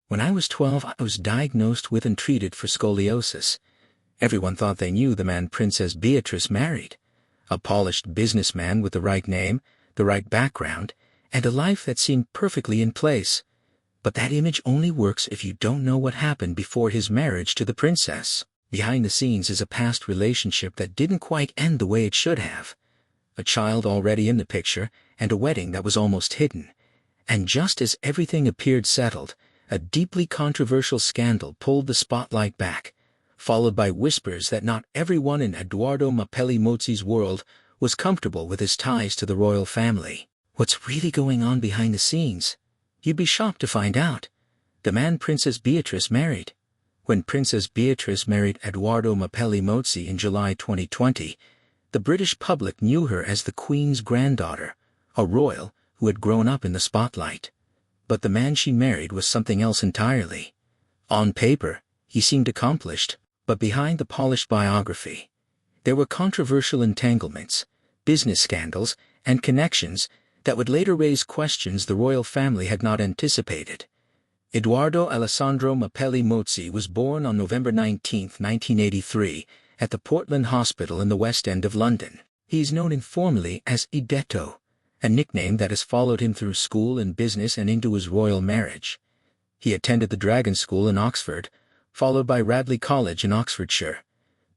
When I was 12, I was diagnosed with and treated for scoliosis. Everyone thought they knew the man Princess Beatrice married. A polished businessman with the right name, the right background, and a life that seemed perfectly in place. But that image only works if you don't know what happened before his marriage to the princess. Behind the scenes is a past relationship that didn't quite end the way it should have. A child already in the picture, and a wedding that was almost hidden. And just as everything appeared settled, a deeply controversial scandal pulled the spotlight back, followed by whispers that not everyone in Edoardo Mapelli-Mozzi's world was comfortable with his ties to the royal family. What's really going on behind the scenes? You'd be shocked to find out. The man Princess Beatrice married. When Princess Beatrice married Edoardo Mapelli-Mozzi in July 2020, the British public knew her as the Queen's granddaughter, a royal who had grown up in the spotlight. But the man she married was something else entirely. On paper, he seemed accomplished, but behind the polished biography, there were controversial entanglements, business scandals, and connections that would later raise questions the royal family had not anticipated. Edoardo Alessandro Mapelli-Mozzi was born on November 19, 1983, at the Portland Hospital in the West End of London. He is known informally as Edetto, a nickname that has followed him through school and business and into his royal marriage. He attended the Dragon School in Oxford, followed by Radley College in Oxfordshire,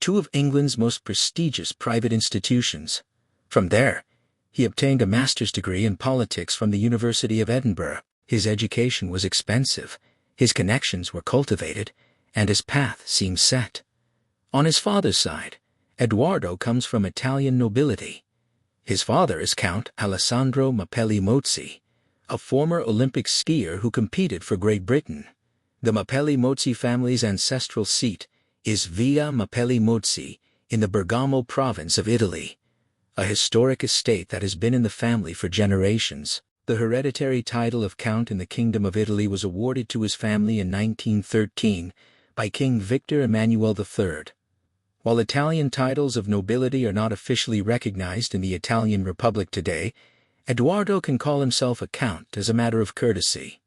two of England's most prestigious private institutions. From there, he obtained a master's degree in politics from the University of Edinburgh. His education was expensive, his connections were cultivated, and his path seemed set. On his father's side, Edoardo comes from Italian nobility. His father is Count Alessandro Mapelli-Mozzi, a former Olympic skier who competed for Great Britain. The Mapelli-Mozzi family's ancestral seat is Via Mapelli-Mozzi in the Bergamo province of Italy, a historic estate that has been in the family for generations. The hereditary title of Count in the Kingdom of Italy was awarded to his family in 1913 by King Victor Emmanuel III. While Italian titles of nobility are not officially recognized in the Italian Republic today, Edoardo can call himself a count as a matter of courtesy.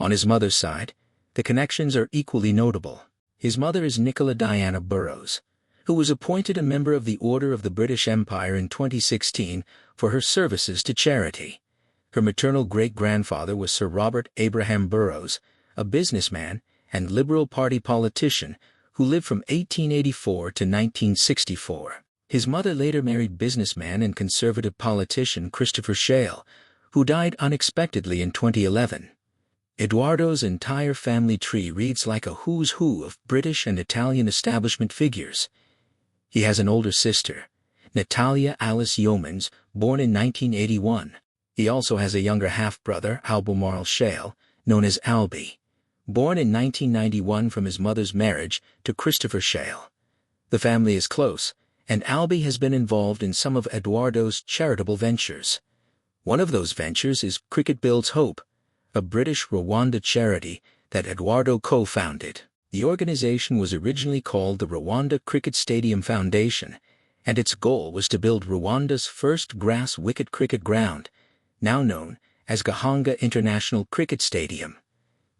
On his mother's side, the connections are equally notable. His mother is Nicola Diana Burrows, who was appointed a member of the Order of the British Empire in 2016 for her services to charity. Her maternal great-grandfather was Sir Robert Abraham Burrows, a businessman and Liberal Party politician who lived from 1884 to 1964. His mother later married businessman and conservative politician Christopher Shale, who died unexpectedly in 2011. Edoardo's entire family tree reads like a who's who of British and Italian establishment figures. He has an older sister, Natalia Alice Yeomans, born in 1981. He also has a younger half-brother, Albemarle Shale, known as Albie, born in 1991 from his mother's marriage to Christopher Shale. The family is close, and Albie has been involved in some of Edoardo's charitable ventures. One of those ventures is Cricket Builds Hope, a British Rwanda charity that Edoardo co-founded. The organization was originally called the Rwanda Cricket Stadium Foundation, and its goal was to build Rwanda's first grass wicket cricket ground, now known as Gahanga International Cricket Stadium.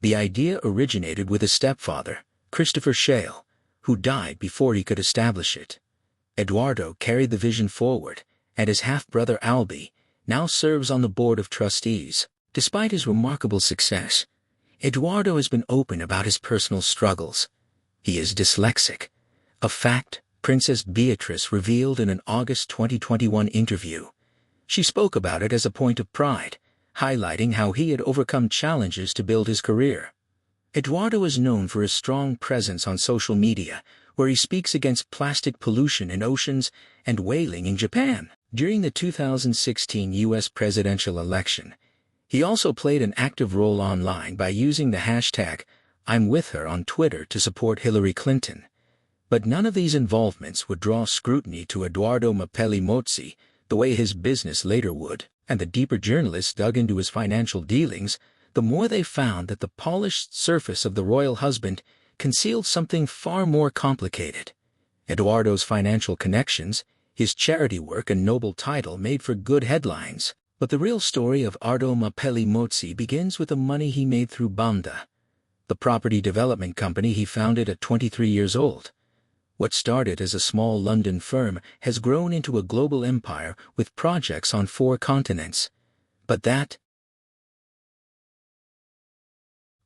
The idea originated with his stepfather, Christopher Shale, who died before he could establish it. Edoardo carried the vision forward, and his half-brother Albie now serves on the board of trustees. Despite his remarkable success, Edoardo has been open about his personal struggles. He is dyslexic, a fact Princess Beatrice revealed in an August 2021 interview. She spoke about it as a point of pride, highlighting how he had overcome challenges to build his career. Edoardo is known for his strong presence on social media, where he speaks against plastic pollution in oceans and whaling in Japan. During the 2016 U.S. presidential election, he also played an active role online by using the hashtag #I'mWithHer on Twitter to support Hillary Clinton. But none of these involvements would draw scrutiny to Edoardo Mapelli-Mozzi the way his business later would, and the deeper journalists dug into his financial dealings, the more they found that the polished surface of the royal husband concealed something far more complicated. Edoardo's financial connections, his charity work and noble title made for good headlines, but the real story of Edoardo Mapelli-Mozzi begins with the money he made through Banda. the property development company he founded at 23 years old. What started as a small London firm has grown into a global empire with projects on 4 continents. But that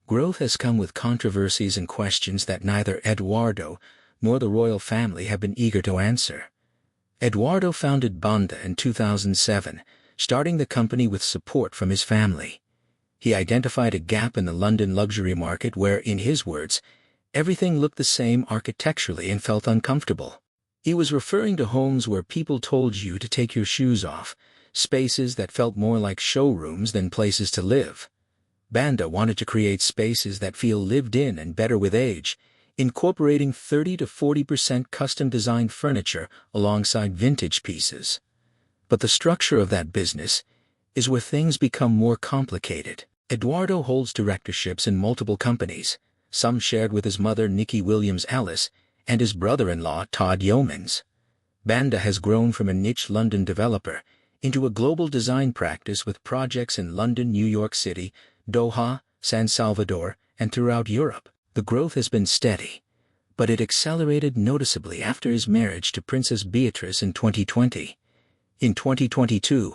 growth has come with controversies and questions that neither Eduardo nor the royal family have been eager to answer. Eduardo founded Banda in 2007, starting the company with support from his family. He identified a gap in the London luxury market where, in his words, everything looked the same architecturally and felt uncomfortable. He was referring to homes where people told you to take your shoes off, spaces that felt more like showrooms than places to live. Banda wanted to create spaces that feel lived in and better with age, incorporating 30 to 40% custom-designed furniture alongside vintage pieces. But the structure of that business is where things become more complicated. Eduardo holds directorships in multiple companies, some shared with his mother Nikki Williams-Ellis and his brother-in-law Todd Yeomans. Banda has grown from a niche London developer into a global design practice with projects in London, New York City, Doha, San Salvador, and throughout Europe. The growth has been steady, but it accelerated noticeably after his marriage to Princess Beatrice in 2020. In 2022,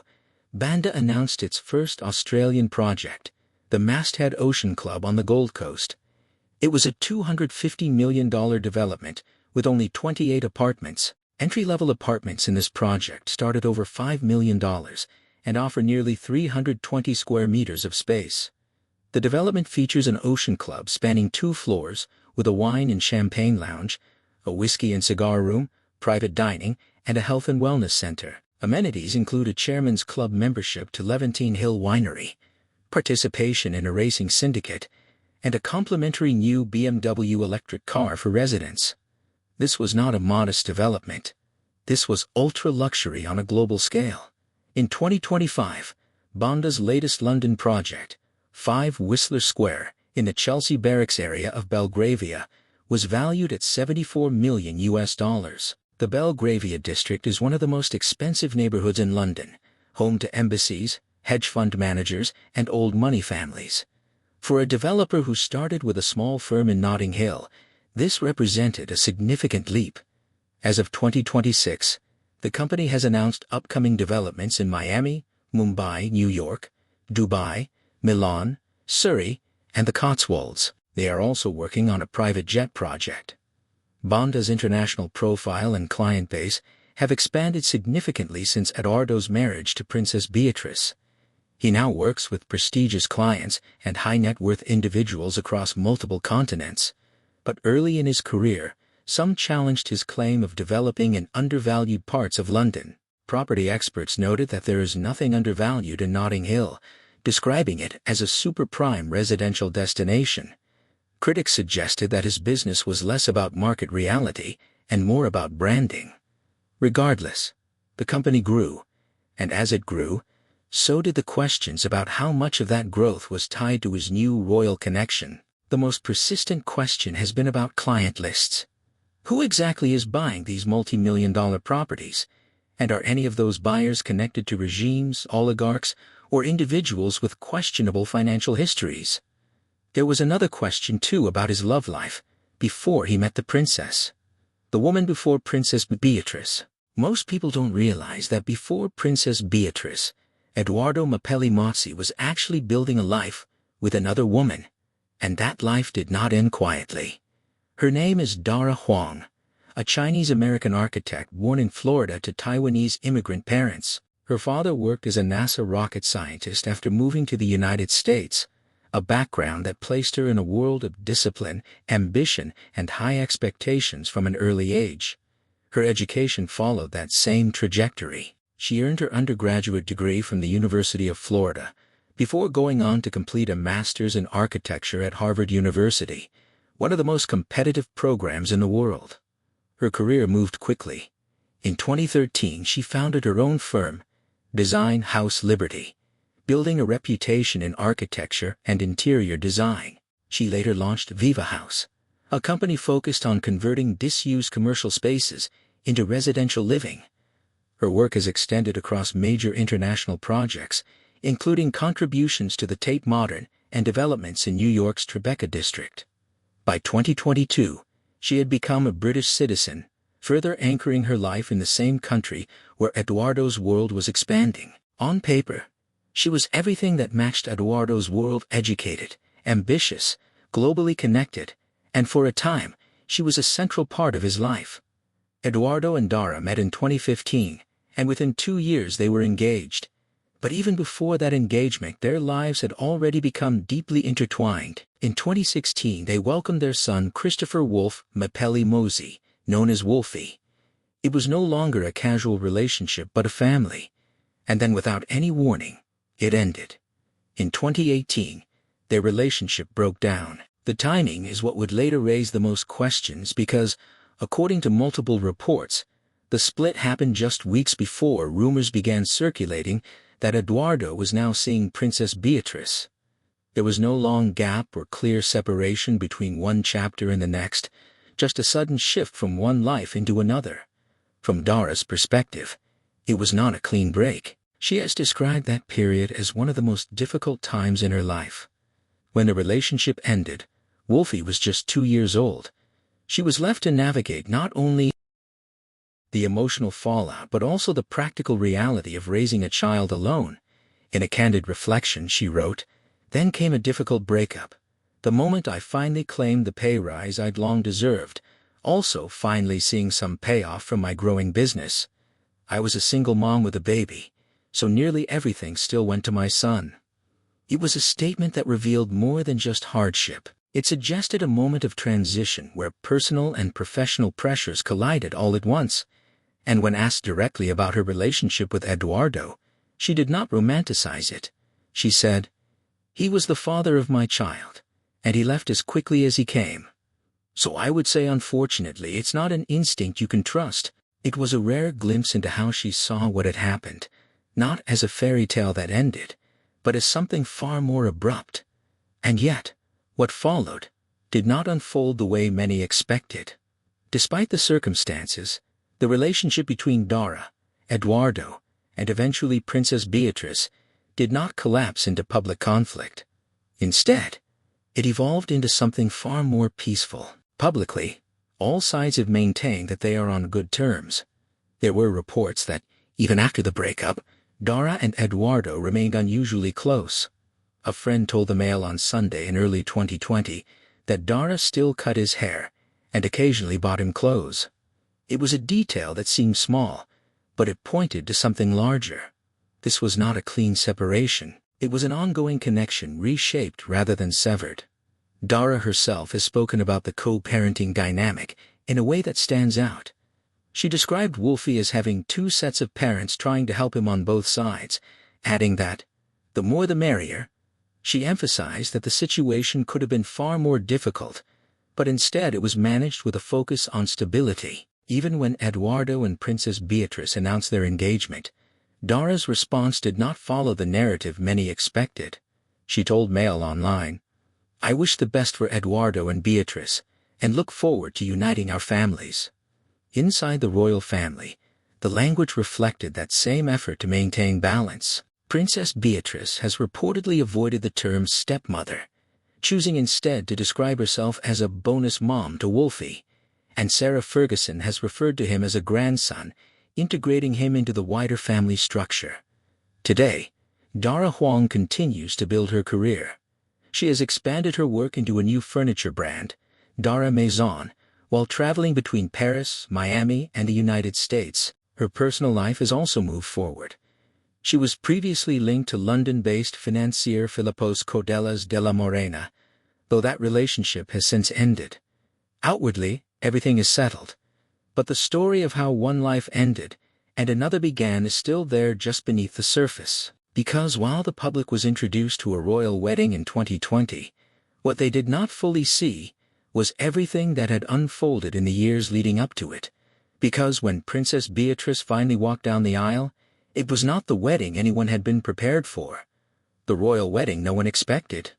Banda announced its first Australian project, the Masthead Ocean Club on the Gold Coast. It was a $250 million development with only 28 apartments. Entry-level apartments in this project start at over $5 million and offer nearly 320 square meters of space. The development features an ocean club spanning 2 floors with a wine and champagne lounge, a whiskey and cigar room, private dining, and a health and wellness center. Amenities include a chairman's club membership to Levantine Hill Winery, participation in a racing syndicate, and a complimentary new BMW electric car for residents. This was not a modest development. This was ultra-luxury on a global scale. In 2025, Banda's latest London project, 5 Whistler Square, in the Chelsea Barracks area of Belgravia, was valued at $74 million. The Belgravia district is one of the most expensive neighborhoods in London, home to embassies, hedge fund managers, and old money families. For a developer who started with a small firm in Notting Hill, this represented a significant leap. As of 2026, the company has announced upcoming developments in Miami, Mumbai, New York, Dubai, Milan, Surrey, and the Cotswolds. They are also working on a private jet project. Banda's international profile and client base have expanded significantly since Eduardo's marriage to Princess Beatrice. He now works with prestigious clients and high-net-worth individuals across multiple continents. But early in his career, some challenged his claim of developing in undervalued parts of London. Property experts noted that there is nothing undervalued in Notting Hill, describing it as a super-prime residential destination. Critics suggested that his business was less about market reality and more about branding. Regardless, the company grew, and as it grew, so did the questions about how much of that growth was tied to his new royal connection. The most persistent question has been about client lists. Who exactly is buying these multi-million-dollar properties? And are any of those buyers connected to regimes, oligarchs, or individuals with questionable financial histories? There was another question, too, about his love life, before he met the princess. The woman before Princess Beatrice. Most people don't realize that before Princess Beatrice, Eduardo Mapelli-Mozzi was actually building a life with another woman, and that life did not end quietly. Her name is Dara Huang, a Chinese-American architect born in Florida to Taiwanese immigrant parents. Her father worked as a NASA rocket scientist after moving to the United States, a background that placed her in a world of discipline, ambition, and high expectations from an early age. Her education followed that same trajectory. She earned her undergraduate degree from the University of Florida, before going on to complete a master's in architecture at Harvard University, one of the most competitive programs in the world. Her career moved quickly. In 2013, she founded her own firm, Design House Liberty, building a reputation in architecture and interior design. She later launched Viva House, a company focused on converting disused commercial spaces into residential living. Her work has extended across major international projects, including contributions to the Tate Modern and developments in New York's Tribeca district. By 2022, she had become a British citizen, further anchoring her life in the same country where Eduardo's world was expanding. On paper, she was everything that matched Eduardo's world: educated, ambitious, globally connected, and for a time, she was a central part of his life. Eduardo and Dara met in 2015, and within 2 years they were engaged. But even before that engagement, their lives had already become deeply intertwined. In 2016, they welcomed their son Christopher Wolf Mapelli Mosey, known as Wolfie. It was no longer a casual relationship but a family. And then without any warning, it ended. In 2018, their relationship broke down. The timing is what would later raise the most questions because, according to multiple reports, the split happened just weeks before rumors began circulating that Eduardo was now seeing Princess Beatrice. There was no long gap or clear separation between one chapter and the next, just a sudden shift from one life into another. From Dara's perspective, it was not a clean break. She has described that period as one of the most difficult times in her life. When the relationship ended, Wolfie was just 2 years old. She was left to navigate not only the emotional fallout but also the practical reality of raising a child alone. In a candid reflection, she wrote, "Then came a difficult breakup. The moment I finally claimed the pay rise I'd long deserved, also finally seeing some payoff from my growing business. I was a single mom with a baby, so nearly everything still went to my son." It was a statement that revealed more than just hardship. It suggested a moment of transition where personal and professional pressures collided all at once. And when asked directly about her relationship with Eduardo, she did not romanticize it. She said, "He was the father of my child, and he left as quickly as he came. So I would say, unfortunately, it's not an instinct you can trust." It was a rare glimpse into how she saw what had happened, not as a fairy tale that ended, but as something far more abrupt. And yet, what followed did not unfold the way many expected. Despite the circumstances, the relationship between Dara, Eduardo, and eventually Princess Beatrice did not collapse into public conflict. Instead, it evolved into something far more peaceful. Publicly, all sides have maintained that they are on good terms. There were reports that, even after the breakup, Dara and Eduardo remained unusually close. A friend told the Mail on Sunday in early 2020 that Dara still cut his hair and occasionally bought him clothes. It was a detail that seemed small, but it pointed to something larger. This was not a clean separation. It was an ongoing connection, reshaped rather than severed. Dara herself has spoken about the co-parenting dynamic in a way that stands out. She described Wolfie as having 2 sets of parents trying to help him on both sides, adding that, "the more the merrier." She emphasized that the situation could have been far more difficult, but instead it was managed with a focus on stability. Even when Eduardo and Princess Beatrice announced their engagement, Dara's response did not follow the narrative many expected. She told Mail Online, "I wish the best for Eduardo and Beatrice, and look forward to uniting our families." Inside the royal family, the language reflected that same effort to maintain balance. Princess Beatrice has reportedly avoided the term stepmother, choosing instead to describe herself as a bonus mom to Wolfie, and Sarah Ferguson has referred to him as a grandson, integrating him into the wider family structure. Today, Dara Huang continues to build her career. She has expanded her work into a new furniture brand, Dara Maison, while traveling between Paris, Miami, and the United States. Her personal life has also moved forward. She was previously linked to London-based financier Filipos Codellas de la Morena, though that relationship has since ended. Outwardly, everything is settled, but the story of how one life ended and another began is still there just beneath the surface. Because while the public was introduced to a royal wedding in 2020, what they did not fully see was everything that had unfolded in the years leading up to it. Because when Princess Beatrice finally walked down the aisle, it was not the wedding anyone had been prepared for. The royal wedding no one expected.